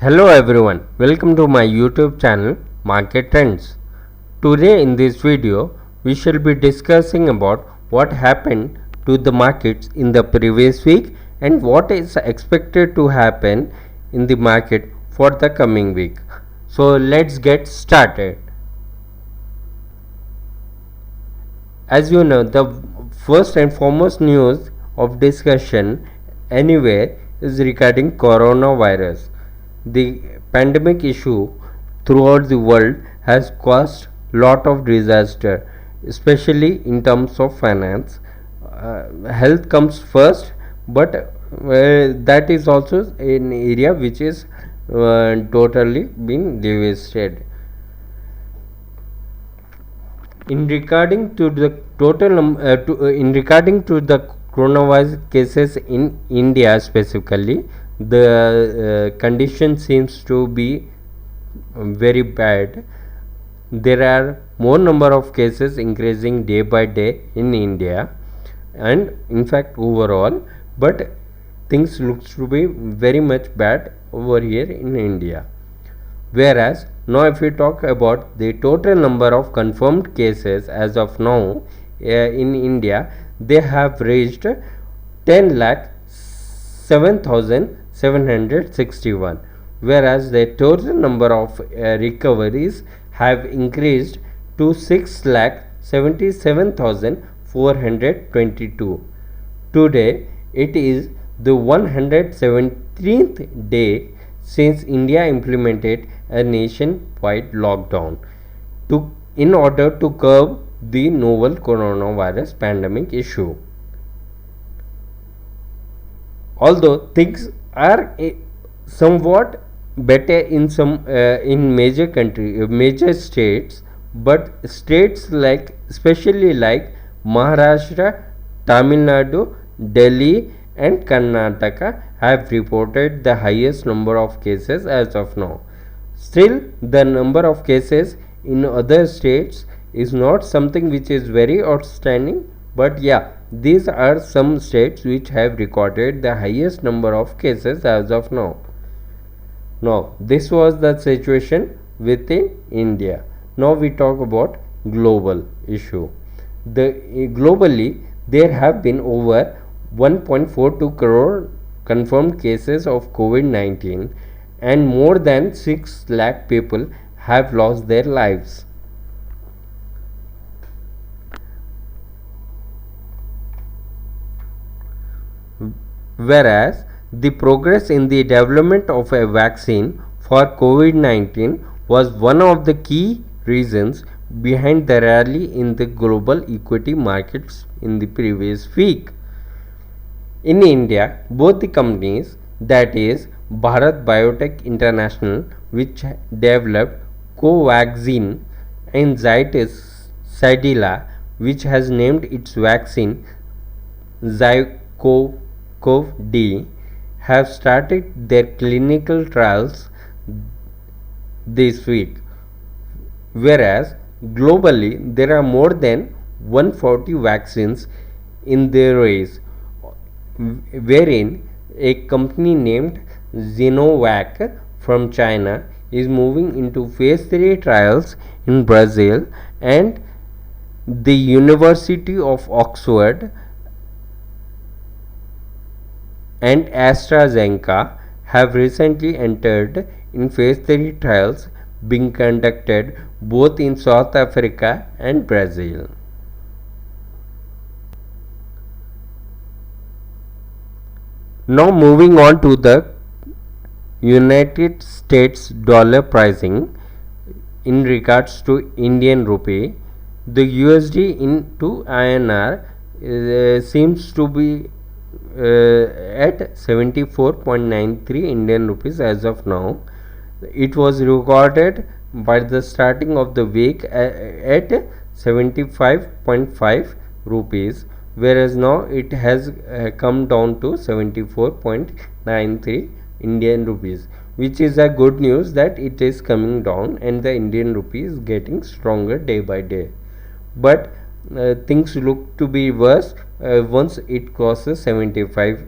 Hello everyone, welcome to my YouTube channel Market Trends. Today in this video, we shall be discussing about what happened to the markets in the previous week and what is expected to happen in the market for the coming week. So let's get started. As you know, the first and foremost news of discussion anywhere is regarding coronavirus. The pandemic issue throughout the world has caused lot of disaster, especially in terms of finance. Health comes first, but that is also an area which is totally been devastated. In regarding to the in regarding to the coronavirus cases in India specifically, the condition seems to be very bad. There are more number of cases increasing day by day in India, and in fact overall, but things looks to be very much bad over here in India. Whereas now if we talk about the total number of confirmed cases as of now in India, they have reached 10 lakh 7,761, whereas the total number of recoveries have increased to 6 lakh 77,422. Today it is the 117th day since India implemented a nationwide lockdown in order to curb the novel coronavirus pandemic issue. Although things are somewhat better in some in major states, but states like especially like Maharashtra, Tamil Nadu, Delhi and Karnataka have reported the highest number of cases as of now. Still, the number of cases in other states is not something which is very outstanding, but yeah, these are some states which have recorded the highest number of cases as of now. Now, this was the situation within India. Now we talk about global issue. Globally there have been over 1.42 crore confirmed cases of COVID-19 and more than 6 lakh people have lost their lives. Whereas the progress in the development of a vaccine for COVID-19 was one of the key reasons behind the rally in the global equity markets in the previous week. In India, both the companies, that is Bharat Biotech International, which developed Covaxin, and Zytis Cadila, which has named its vaccine Zycov-D, have started their clinical trials this week. Whereas globally there are more than 140 vaccines in the race, wherein a company named Sinovac from China is moving into phase 3 trials in Brazil, and the University of Oxford and AstraZeneca have recently entered in phase 3 trials being conducted both in South Africa and Brazil. Now moving on to the United States dollar pricing in regards to Indian rupee, the USD into INR seems to be at 74.93 Indian rupees as of now. It was recorded by the starting of the week at 75.5 rupees, whereas now it has come down to 74.93 Indian rupees, which is a good news that it is coming down and the Indian rupee is getting stronger day by day. But things look to be worse once it crosses 75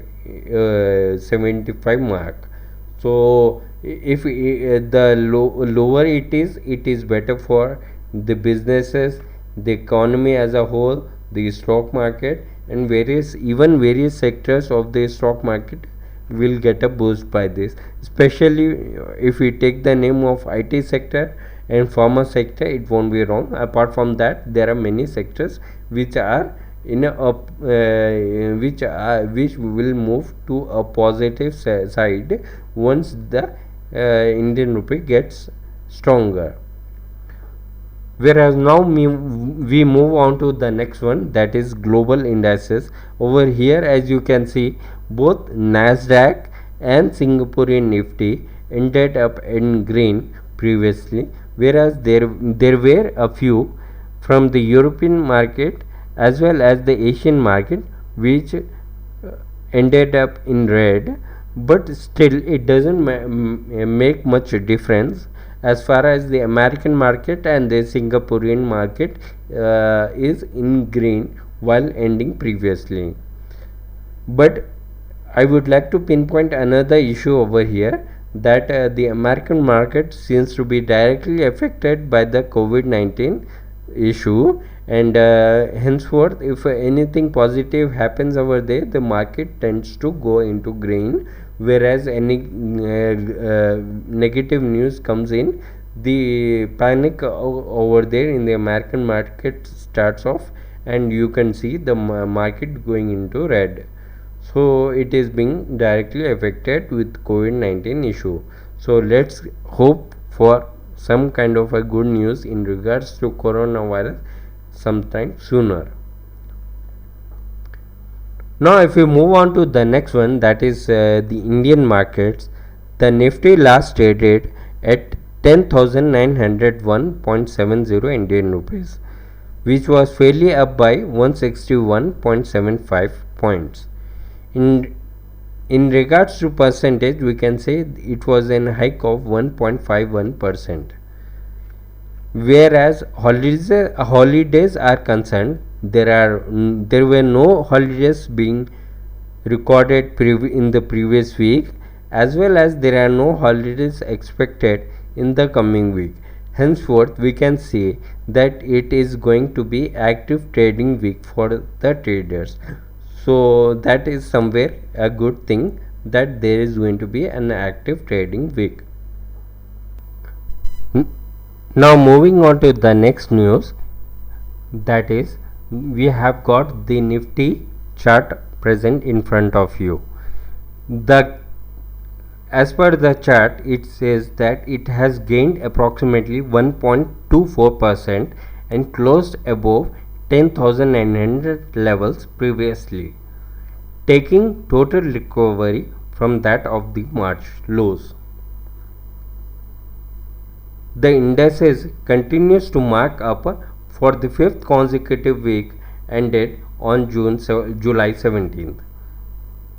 mark. So if the lower it is better for the businesses, the economy as a whole, the stock market, and various sectors of the stock market will get a boost by this. Especially if we take the name of IT sector and pharma sector, it won't be wrong. Apart from that, there are many sectors which are in a which will move to a positive side once the Indian rupee gets stronger. Whereas now we move on to the next one, that is global indices. Over here, as you can see, both Nasdaq and Singaporean Nifty ended up in green previously, whereas there were a few from the European market as well as the Asian market which ended up in red, but still it doesn't make much difference as far as the American market and the Singaporean market is in green while ending previously. But I would like to pinpoint another issue over here, that the American market seems to be directly affected by the COVID-19 issue, and henceforth if anything positive happens over there, the market tends to go into green, whereas any negative news comes in, the panic over there in the American market starts off, and you can see the market going into red. So it is being directly affected with COVID-19 issue. So let's hope for some kind of a good news in regards to coronavirus sometime sooner. Now if we move on to the next one, that is the Indian markets, the Nifty last traded at 10,901.70 Indian rupees, which was fairly up by 161.75 points. In regards to percentage, we can say it was a hike of 1.51%. Whereas holidays are concerned, there were no holidays being recorded in the previous week, as well as there are no holidays expected in the coming week. Henceforth, we can say that it is going to be active trading week for the traders. So that is somewhere a good thing, that there is going to be an active trading week. Now moving on to the next news, that is we have got the Nifty chart present in front of you. As per the chart, it says that it has gained approximately 1.24% and closed above 10,900 levels previously, taking total recovery from that of the March lows. The indices continues to mark up for the fifth consecutive week ended on July 17th,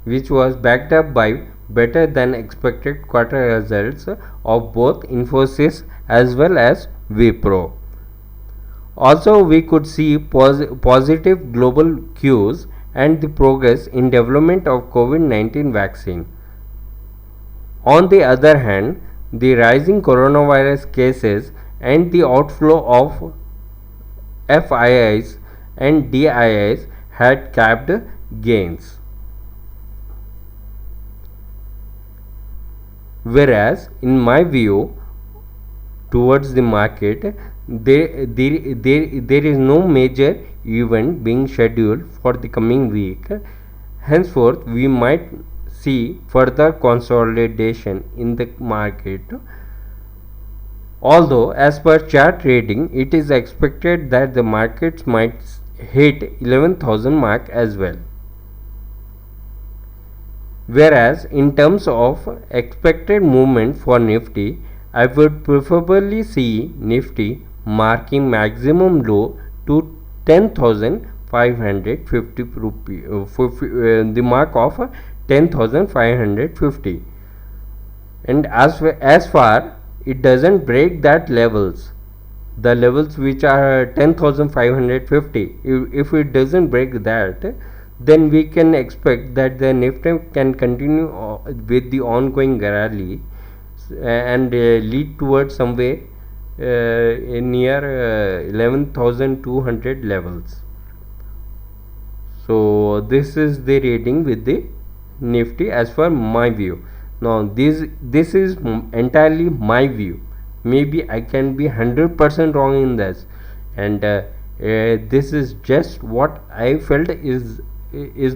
which was backed up by better than expected quarter results of both Infosys as well as Wipro. Also, we could see positive global cues and the progress in development of COVID-19 vaccine. On the other hand, the rising coronavirus cases and the outflow of FIIs and DIIs had capped gains. Whereas, in my view, towards the market, there is no major event being scheduled for the coming week. Henceforth, we might see further consolidation in the market. Although, as per chart trading, it is expected that the markets might hit 11,000 mark as well. Whereas, in terms of expected movement for Nifty, I would preferably see Nifty marking maximum low to 10,550 rupee, the mark of 10,550, and as far it doesn't break that levels, the levels which are 10,550, if it doesn't break that, then we can expect that the Nifty can continue with the ongoing rally. and lead towards somewhere near 11,200 levels. So this is the reading with the Nifty as per my view. Now this is entirely my view. Maybe I can be 100% wrong in this, and this is just what I felt is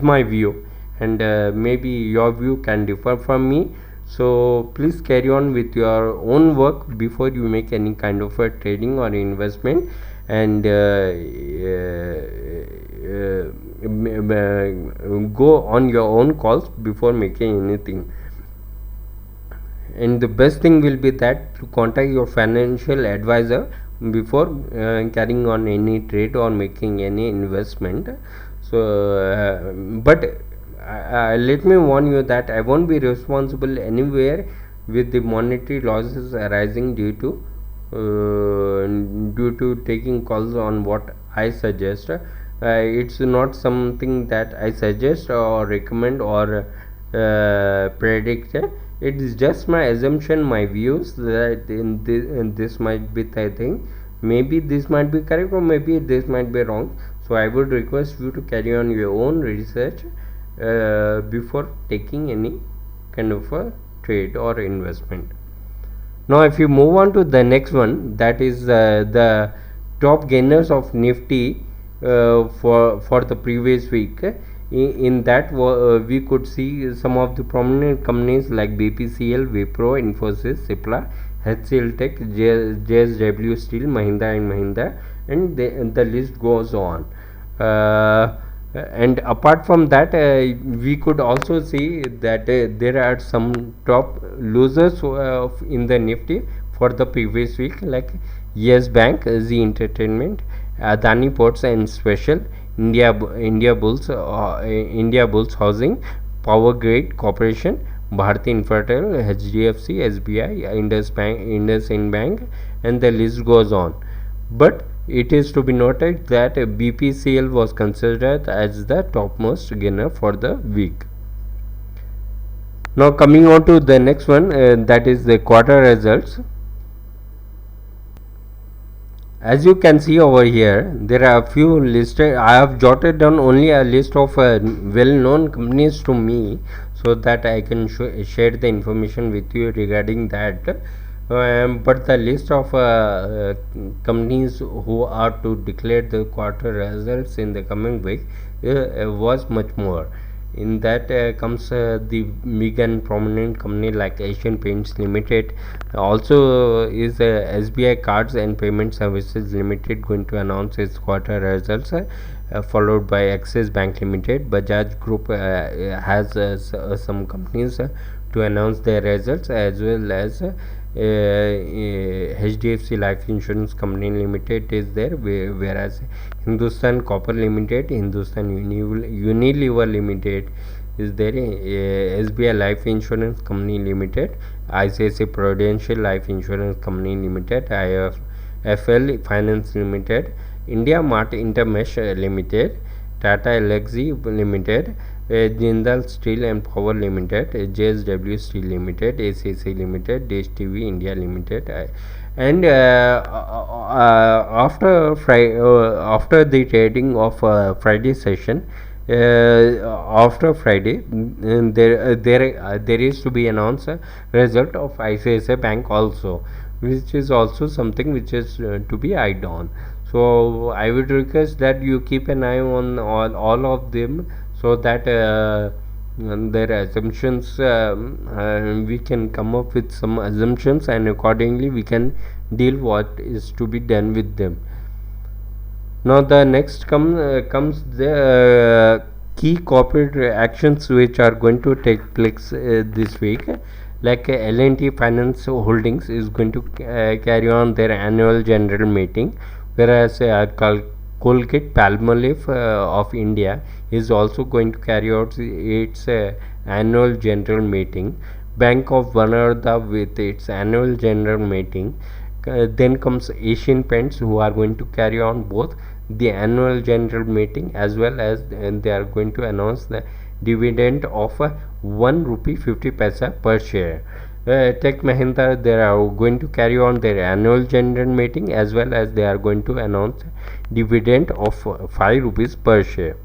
my view, and maybe your view can differ from me. So please carry on with your own work before you make any kind of a trading or investment, and go on your own calls before making anything. And the best thing will be that to contact your financial advisor before carrying on any trade or making any investment. So but let me warn you that I won't be responsible anywhere with the monetary losses arising due to taking calls on what I suggest. It's not something that I suggest or recommend or predict. It is just my assumption, my views, that in this might be the thing. Maybe this might be correct or maybe this might be wrong. So I would request you to carry on your own research before taking any kind of a trade or investment. Now if you move on to the next one, that is the top gainers of Nifty for the previous week. In that we could see some of the prominent companies like BPCL, Wipro, Infosys, Cipla, HCL Tech, JSW Steel, Mahindra and Mahindra, and the list goes on. And apart from that, we could also see that there are some top losers in the Nifty for the previous week, like Yes Bank, Z Entertainment, Adani Ports and Special, India Bulls Housing, Power Grid Corporation, Bharti Infratel, HDFC, SBI, IndusInd Bank, and the list goes on. But it is to be noted that BPCL was considered as the topmost gainer for the week. Now coming on to the next one, that is the quarter results. As you can see over here, there are a few listed. I have jotted down only a list of well-known companies to me, so that I can share the information with you regarding that. But the list of companies who are to declare the quarter results in the coming week was much more. In that comes the big and prominent company like Asian Paints Limited. Also is SBI Cards and Payment Services Limited going to announce its quarter results, followed by Axis Bank Limited. Bajaj Group has some companies to announce their results, as well as HDFC Life Insurance Company Limited is there, whereas Hindustan Copper Limited, Hindustan Unilever Limited is there, SBI Life Insurance Company Limited, ICICI Prudential Life Insurance Company Limited, IIFL Finance Limited, India Mart Intermesh Limited, Tata Elxsi Limited, Jindal Steel and Power Limited, JSW Steel Limited, ACC Limited, Dish TV India Limited, and after the trading of Friday session, after Friday, there is to be announced a result of ICICI Bank also, which is also something which is to be eyed on. So I would request that you keep an eye on all of them, so that their assumptions, we can come up with some assumptions, and accordingly we can deal what is to be done with them. Now the next comes the key corporate actions which are going to take place this week. Like L&T Finance Holdings is going to carry on their annual general meeting, whereas Colgate Palmolive of India is also going to carry out its annual general meeting. Bank of Baroda with its annual general meeting. Then comes Asian Paints, who are going to carry on both the annual general meeting, as well as they are going to announce the dividend of 1 rupee 50 paisa per share. Tech Mahindra, they are going to carry on their annual general meeting, as well as they are going to announce dividend of 5 rupees per share.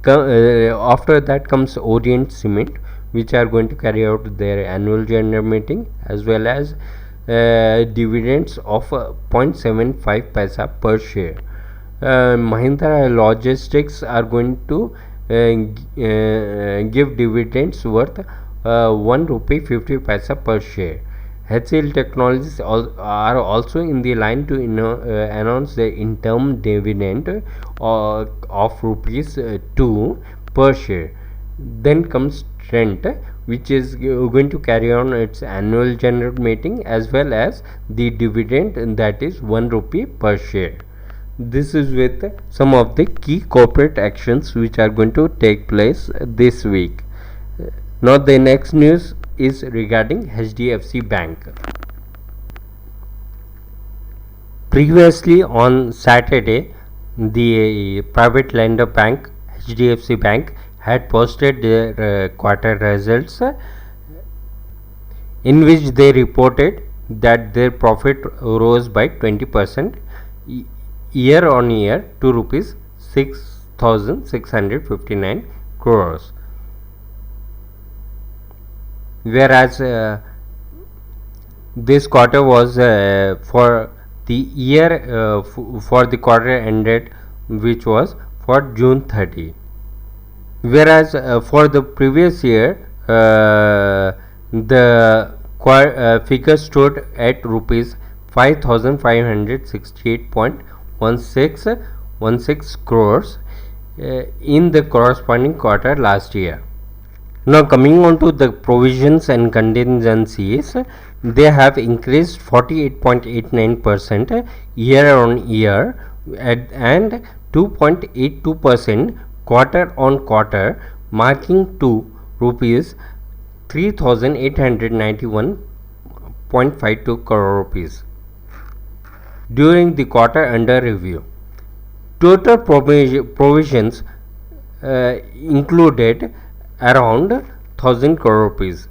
After that comes Orient Cement, which are going to carry out their annual general meeting, as well as dividends of 0.75 paisa per share. Mahindra Logistics are going to give dividends worth 1 rupee 50 paisa per share. HCL Technologies are also in the line to announce the interim dividend of rupees 2 per share. Then comes Trent, which is going to carry on its annual general meeting, as well as the dividend, that is 1 rupee per share. This is with some of the key corporate actions which are going to take place this week. Now the next news is regarding HDFC Bank. Previously on Saturday, the private lender bank HDFC Bank had posted their quarter results, in which they reported that their profit rose by 20% year on year to rupees 6,659 crores, whereas this quarter was for the year for the quarter ended, which was for June 30, whereas for the previous year the figure stood at rupees 5,568.16 crores in the corresponding quarter last year. Now coming on to the provisions and contingencies, they have increased 48.89% year on year and 2.82% quarter on quarter, marking to rupees 3,891.52 crore rupees during the quarter under review. Total provisions included around 1,000 crore rupees.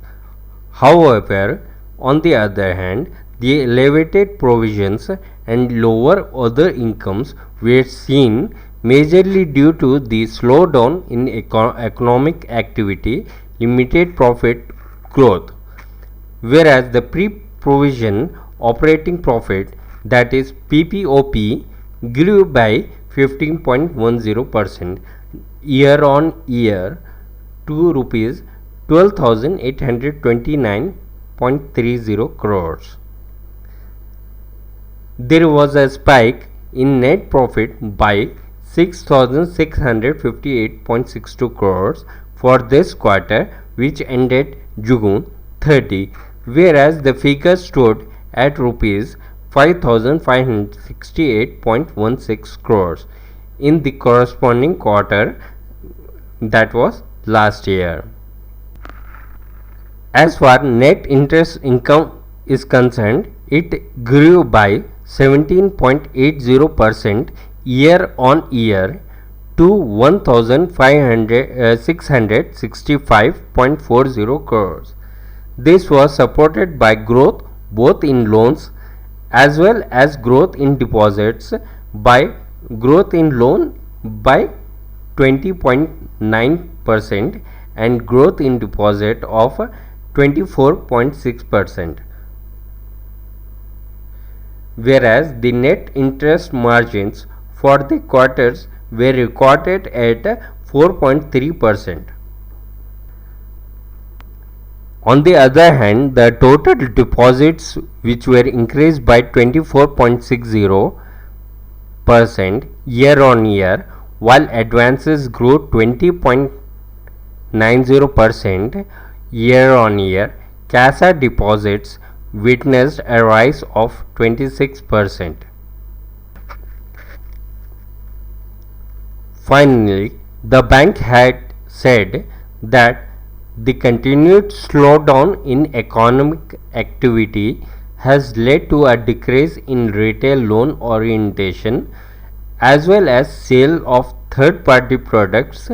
However, on the other hand, the elevated provisions and lower other incomes were seen majorly due to the slowdown in economic activity, limited profit growth, whereas the pre-provision operating profit, that is PPOP, grew by 15.10% year on year to rupees 12,829.30 crores. There was a spike in net profit by 6,658.62 crores for this quarter, which ended June 30, whereas the figure stood at rupees 5,568.16 crores in the corresponding quarter, that was last year. As far net interest income is concerned, it grew by 17.80% year on year to 1,665.40 crores. This was supported by growth both in loans as well as growth in deposits, by growth in loan by 20.9% and growth in deposit of 24.6%, whereas the net interest margins for the quarters were recorded at 4.3%. On the other hand, the total deposits, which were increased by 24.60% year on year, while advances grew 20.90% year on year, CASA deposits witnessed a rise of 26%. Finally, the bank had said that the continued slowdown in economic activity has led to a decrease in retail loan orientation as well as sale of third-party products,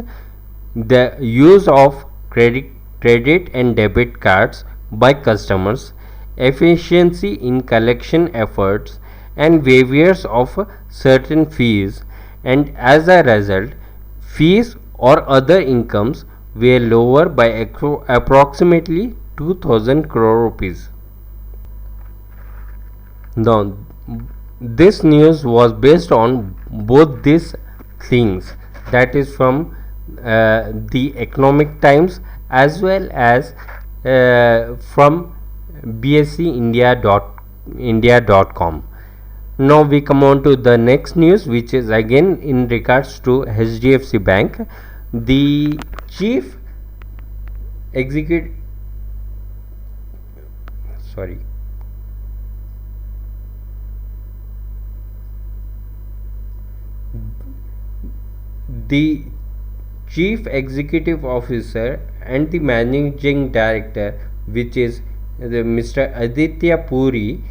the use of credit and debit cards by customers, efficiency in collection efforts, and waivers of certain fees, and as a result, fees or other incomes were lower by approximately 2000 crore rupees. Now, this news was based on both these things, that is from the Economic Times as well as from bscindia.com. Now we come on to the next news, which is again in regards to HDFC Bank. The chief executive, sorry, the chief executive officer and the managing director, which is Mr. Aditya Puri,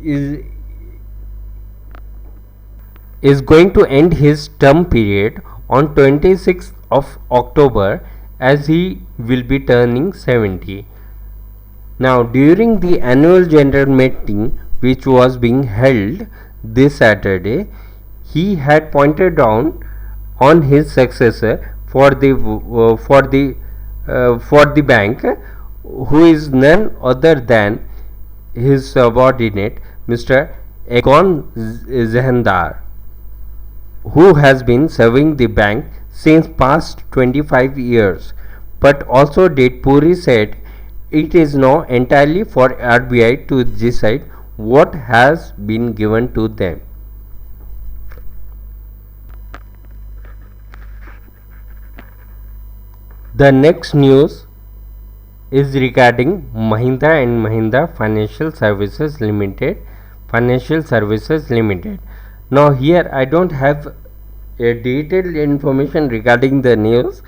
is is going to end his term period on 26th of October, as he will be turning 70. Now, during the annual general meeting which was being held this Saturday, he had pointed down on his successor for the bank, who is none other than his subordinate, Mr. Egon Zehendar, who has been serving the bank since past 25 years. But also did Puri said it is now entirely for RBI to decide what has been given to them. The next news is regarding Mahindra and Mahindra Financial Services Limited. Now here I don't have a detailed information regarding the news,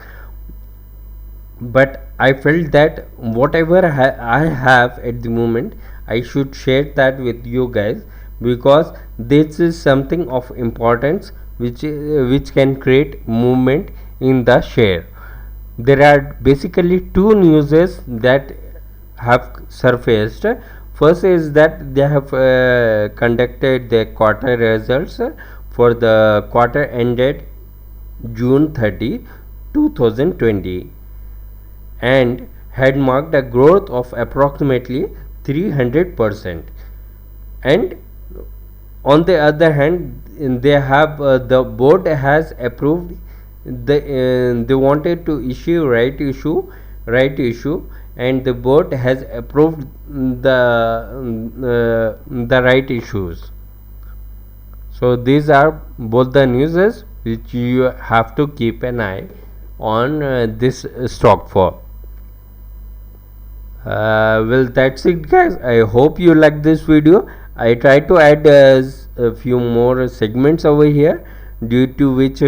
but I felt that whatever I have at the moment, I should share that with you guys, because this is something of importance which can create movement in the share. There are basically two newses that have surfaced. First is that they have conducted their quarter results for the quarter ended June 30, 2020, and had marked a growth of approximately 300%. And on the other hand, they have the board has approved they wanted to issue right issue, and the board has approved the right issues. So these are both the newses which you have to keep an eye on this stock for. Well, that's it guys. I hope you like this video. I try to add a few more segments over here, due to which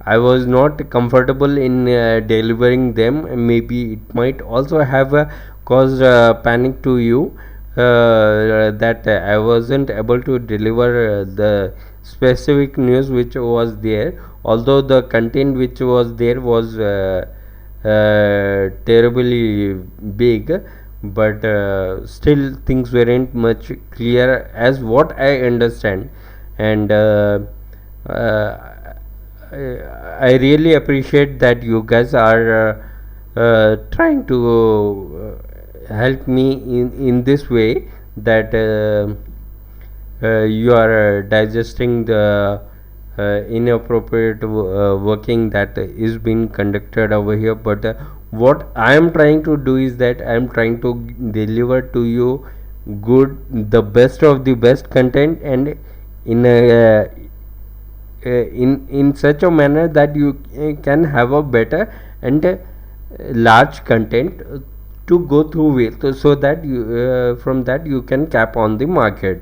I was not comfortable in delivering them. Maybe it might also have caused panic to you, that I wasn't able to deliver the specific news which was there, although the content which was there was terribly big, but still things weren't much clear as what I understand. And I really appreciate that you guys are trying to help me in this way, that you are digesting the inappropriate working that is being conducted over here. But what I am trying to do is that I am trying to deliver to you the best of the best content, and in a in such a manner that you can have a better and large content to go through with, so that you from that you can cap on the market.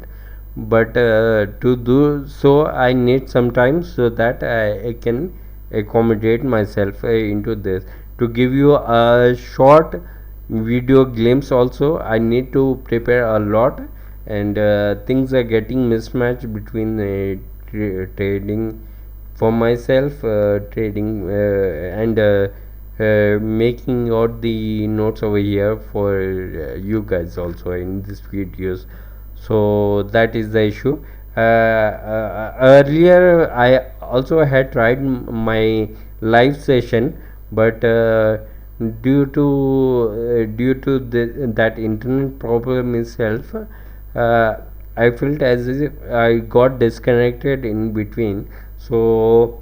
But to do so I need some time, so that I can accommodate myself into this. To give you a short video glimpse also, I need to prepare a lot, and things are getting mismatched between trading for myself, trading and making out the notes over here for you guys also in these videos. So that is the issue. Earlier I also had tried my live session, but that internet problem itself, I felt as if I got disconnected in between. So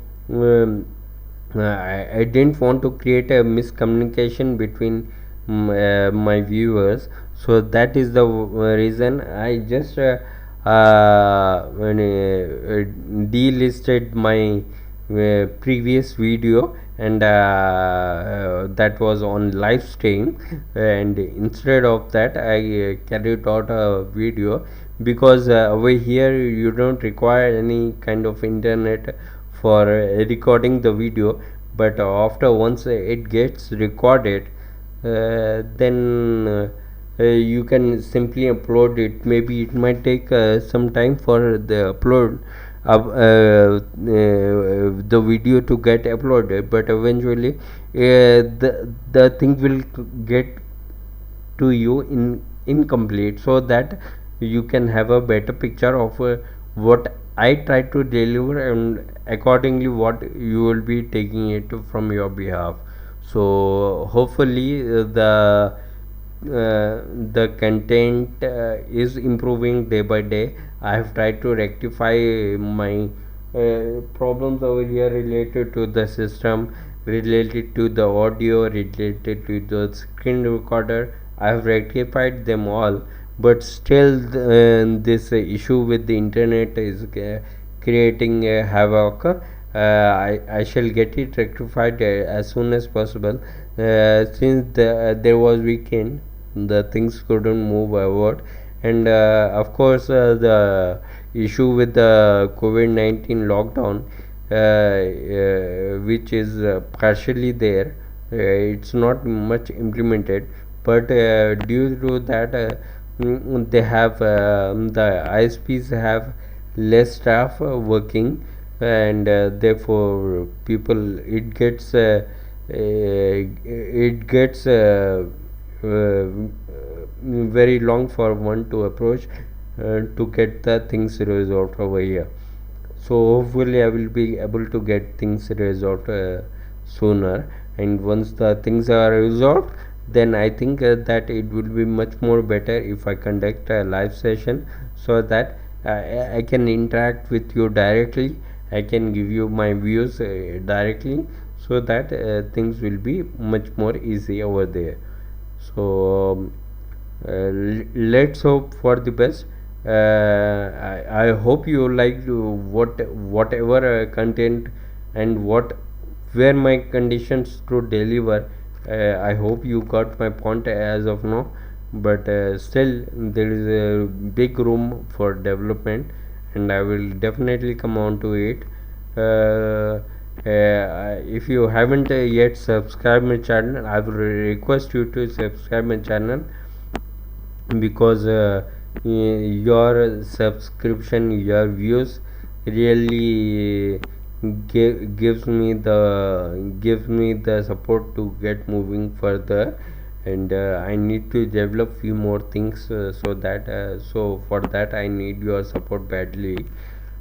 I didn't want to create a miscommunication between my viewers. So that is the reason I just delisted my previous video, and that was on live stream, and instead of that I carried out a video, because over here you don't require any kind of internet for recording the video. But after once it gets recorded, then you can simply upload it. Maybe it might take some time for the upload of the video to get uploaded, but eventually the thing will get to you in incomplete, so that you can have a better picture of what I try to deliver, and accordingly what you will be taking it from your behalf. So hopefully the content is improving day by day. I have tried to rectify my problems over here related to the system, related to the audio, related to the screen recorder. I have rectified them all, but still this issue with the internet is creating a havoc. I shall get it rectified as soon as possible. Since there was weekend, the things couldn't move forward, and of course the issue with the COVID-19 lockdown, which is partially there. It's not much implemented, but due to that, they have the ISPs have less staff working, and therefore people it gets very long for one to approach to get the things resolved over here. So hopefully I will be able to get things resolved sooner, and once the things are resolved, then I think that it will be much more better if I conduct a live session, so that I can interact with you directly. I can give you my views directly, so that things will be much more easy over there. So let's hope for the best. I hope you liked whatever content and what were my conditions to deliver. I hope you got my point as of now, but still there is a big room for development, and I will definitely come on to it. If you haven't yet subscribed my channel, I will request you to subscribe my channel, because your subscription, your views really gives me the support to get moving further, and I need to develop few more things, so for that I need your support badly.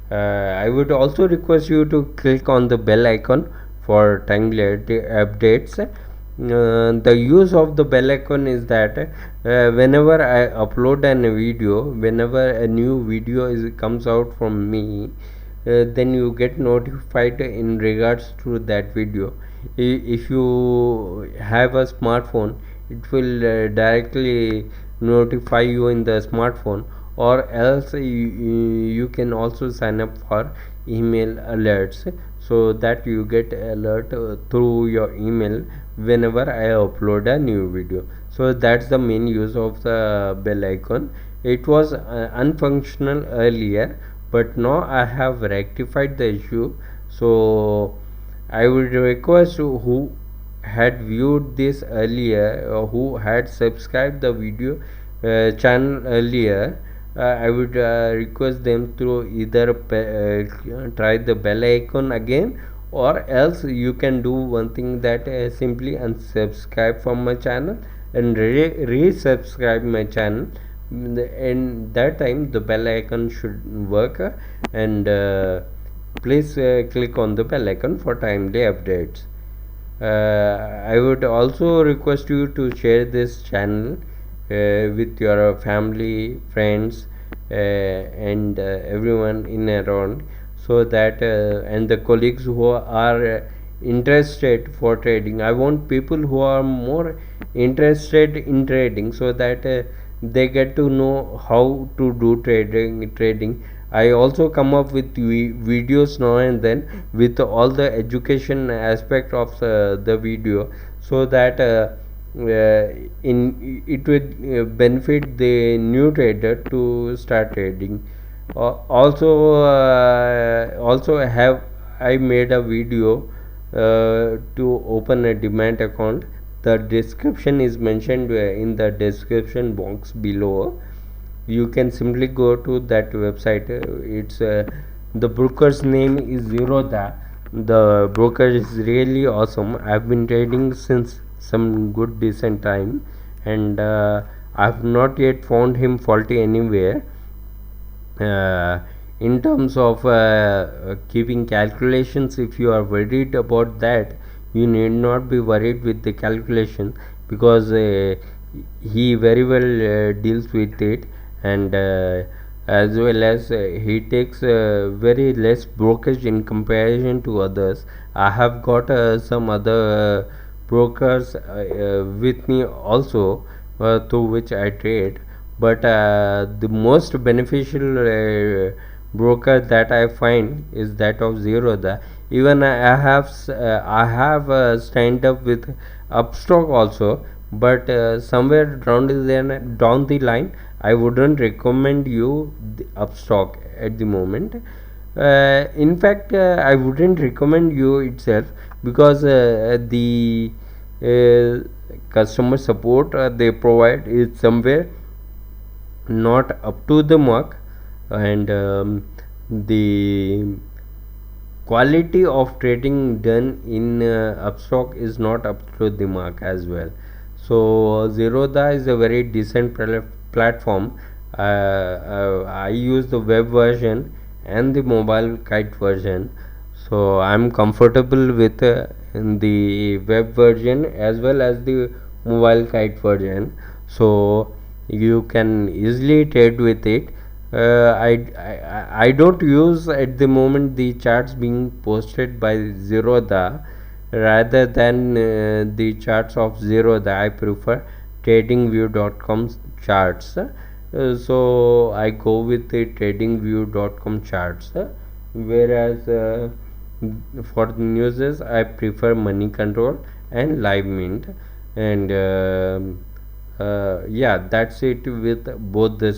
I would also request you to click on the bell icon for timely updates. The use of the bell icon is that whenever I upload a video, whenever a new video comes out from me, then you get notified in regards to that video. If you have a smartphone, it will directly notify you in the smartphone, or else you can also sign up for email alerts, so that you get alert through your email whenever I upload a new video. So that's the main use of the bell icon. It was unfunctional earlier, but now I have rectified the issue. So I would request who had viewed this earlier, who had subscribed the video channel earlier, I would request them to either try the bell icon again, or else you can do one thing, that simply unsubscribe from my channel and resubscribe my channel. And that time the bell icon should work, and please click on the bell icon for timely updates. I would also request you to share this channel with your family, friends, and everyone in around, so that and the colleagues who are interested for trading. I want people who are more interested in trading, so that they get to know how to do trading. I also come up with videos now and then with all the education aspect of the video, so that in it would benefit the new trader to start trading. Also have I made a video to open a demat account. The description is mentioned in the description box below. You can simply go to that website. It's the broker's name is Zerodha. The broker is really awesome. I've been trading since some good decent time, and I've not yet found him faulty anywhere. In terms of keeping calculations, if you are worried about that, you need not be worried with the calculation, because he very well deals with it, and as well as he takes very less brokerage in comparison to others. I have got some other brokers with me also, through which I trade, but the most beneficial broker that I find is that of Zerodha. Even I have signed up with Upstock also, but somewhere down the line, I wouldn't recommend you the Upstock at the moment. In fact, I wouldn't recommend you itself, because the uh, customer support they provide is somewhere not up to the mark, and the quality of trading done in Upstock is not up to the mark as well. So Zerodha is a very decent platform. I use the web version and the mobile kite version, so I'm comfortable with the web version as well as the mobile kite version. So you can easily trade with it. I don't use at the moment the charts being posted by Zerodha. Rather than the charts of Zerodha, I prefer tradingview.com charts. So I go with the tradingview.com charts, whereas for the newses I prefer Money Control and Live Mint, and yeah, that's it with both the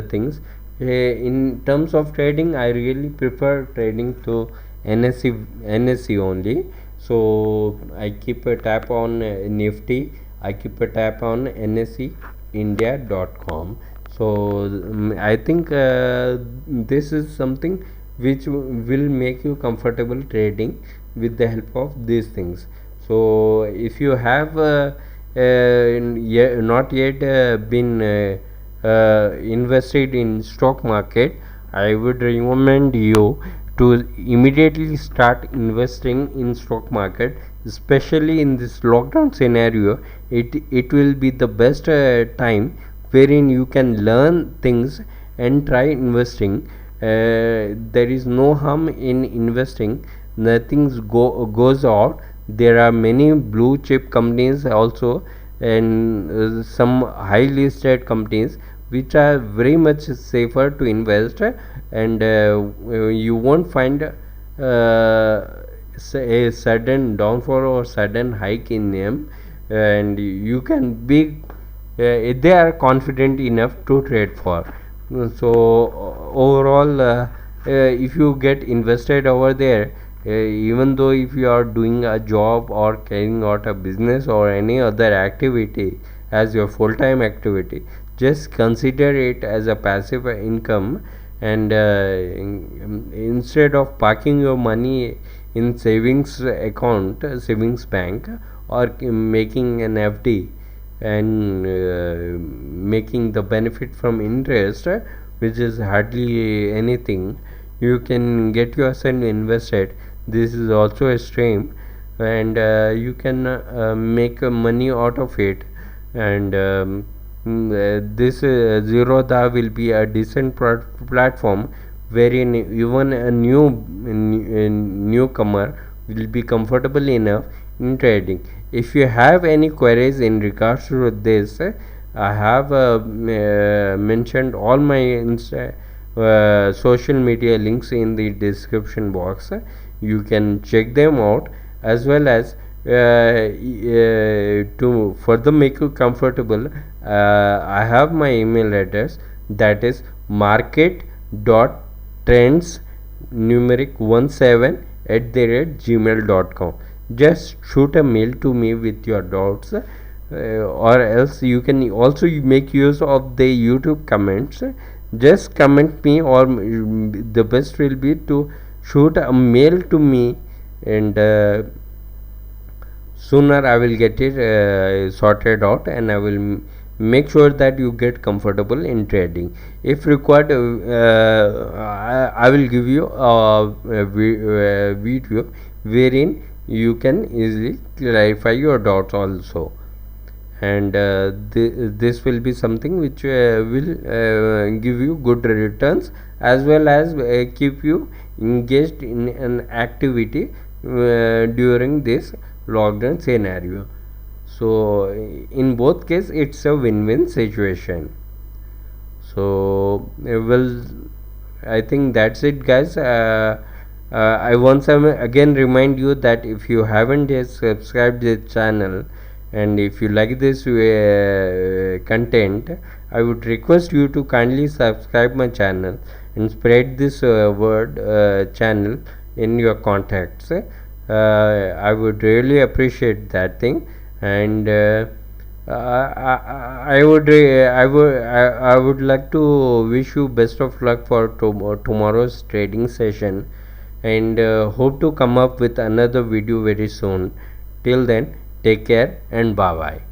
things. In terms of trading, I really prefer trading to NSE only. So I keep a tap on Nifty. I keep a tap on NSEindia.com. So I think this is something which will make you comfortable trading with the help of these things. So if you have not yet been invested in stock market, I would recommend you to immediately start investing in stock market, especially in this lockdown scenario. It will be the best time wherein you can learn things and try investing. There is no harm in investing. Nothing goes out. There are many blue chip companies also, and some high listed companies which are very much safer to invest, and you won't find a sudden downfall or sudden hike in them, and you can be they are confident enough to trade for. So overall, if you get invested over there, even though if you are doing a job or carrying out a business or any other activity as your full time activity, just consider it as a passive income, and instead of parking your money in savings account, savings bank, or making an FD and making the benefit from interest, which is hardly anything, you can get yourself invested. This is also a stream, and you can make money out of it. And this Zerodha will be a decent platform wherein even a newcomer will be comfortable enough in trading. If you have any queries in regards to this, I have mentioned all my social media links in the description box. You can check them out, as well as to further make you comfortable, I have my email address, that is market.trends numeric 17 @gmail.com. Just shoot a mail to me with your doubts, or else you can also make use of the YouTube comments. Just comment me, or the best will be to shoot a mail to me, and sooner I will get it sorted out, and I will make sure that you get comfortable in trading. If required, I will give you a video wherein you can easily clarify your doubts also. And this will be something which will give you good returns, as well as keep you engaged in an activity during this lockdown scenario. So in both cases it's a win-win situation. So well, I think that's it, guys. I once again remind you that if you haven't yet subscribed the channel, and if you like this content, I would request you to kindly subscribe my channel and spread this word channel in your contacts. I would really appreciate that thing. And I would like to wish you best of luck for tomorrow's trading session, and hope to come up with another video very soon. Till then, take care and bye bye.